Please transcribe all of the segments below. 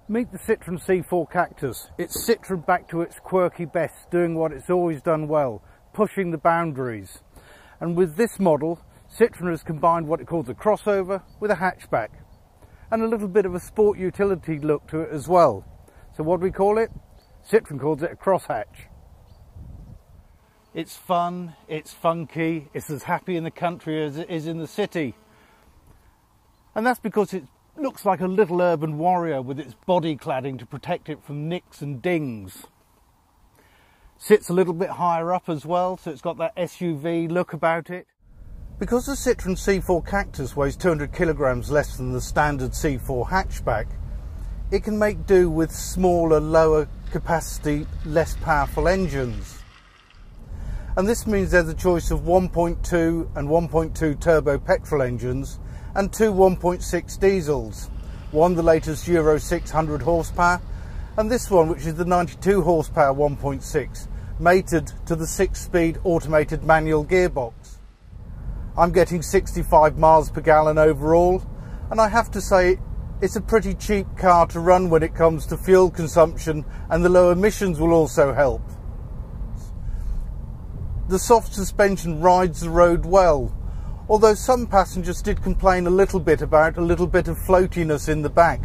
Meet the Citroen C4 Cactus. It's Citroen back to its quirky best, doing what it's always done well, pushing the boundaries. And with this model, Citroen has combined what it calls a crossover with a hatchback, and a little bit of a sport utility look to it as well. So what do we call it? Citroen calls it a crosshatch. It's fun, it's funky, it's as happy in the country as it is in the city. And that's because it looks like a little urban warrior with its body cladding to protect it from nicks and dings. Sits a little bit higher up as well, so it's got that SUV look about it. Because the Citroen C4 Cactus weighs 200 kilograms less than the standard C4 hatchback, it can make do with smaller, lower capacity, less powerful engines. And this means there's a choice of 1.2 and 1.2 turbo petrol engines and two 1.6 diesels, one the latest Euro 600 horsepower, and this one, which is the 92 horsepower 1.6, mated to the 6-speed automated manual gearbox. I'm getting 65 miles per gallon overall, and I have to say it's a pretty cheap car to run when it comes to fuel consumption, and the low emissions will also help. The soft suspension rides the road well, although some passengers did complain a little bit about a little bit of floatiness in the back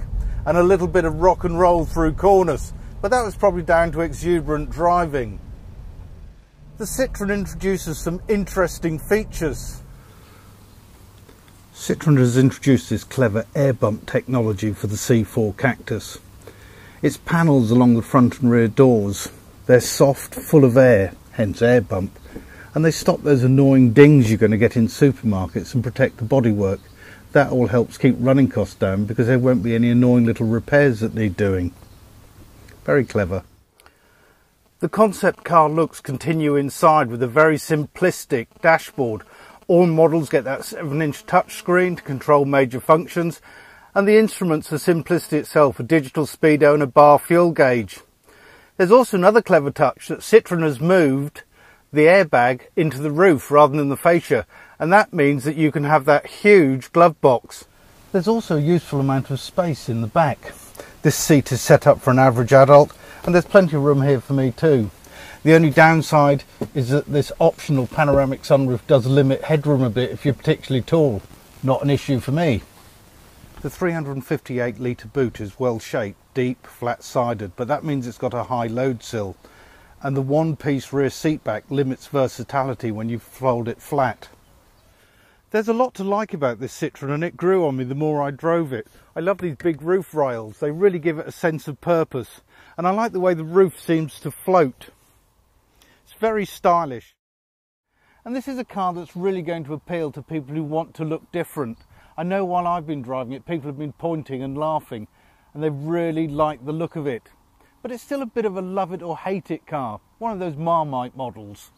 and a little bit of rock and roll through corners, but that was probably down to exuberant driving. The Citroen introduces some interesting features. Citroen has introduced this clever air bump technology for the C4 Cactus. Its panels along the front and rear doors, they're soft, full of air, hence air bump, and they stop those annoying dings you're going to get in supermarkets and protect the bodywork. That all helps keep running costs down because there won't be any annoying little repairs that need doing. Very clever. The concept car looks continue inside with a very simplistic dashboard. All models get that 7-inch touchscreen to control major functions, and the instruments are simplicity itself, a digital speedo and a bar fuel gauge. There's also another clever touch that Citroen has moved the airbag into the roof rather than the fascia, and that means that you can have that huge glove box. There's also a useful amount of space in the back. This seat is set up for an average adult, and there's plenty of room here for me too. The only downside is that this optional panoramic sunroof does limit headroom a bit if you're particularly tall. Not an issue for me. The 358 litre boot is well shaped, deep, flat-sided, but that means it's got a high load sill, and the one-piece rear seat back limits versatility when you fold it flat. There's a lot to like about this Citroen, and it grew on me the more I drove it. I love these big roof rails, they really give it a sense of purpose, and I like the way the roof seems to float. It's very stylish. And this is a car that's really going to appeal to people who want to look different. I know while I've been driving it, people have been pointing and laughing, and they really like the look of it. But it's still a bit of a love it or hate it car, one of those Marmite models.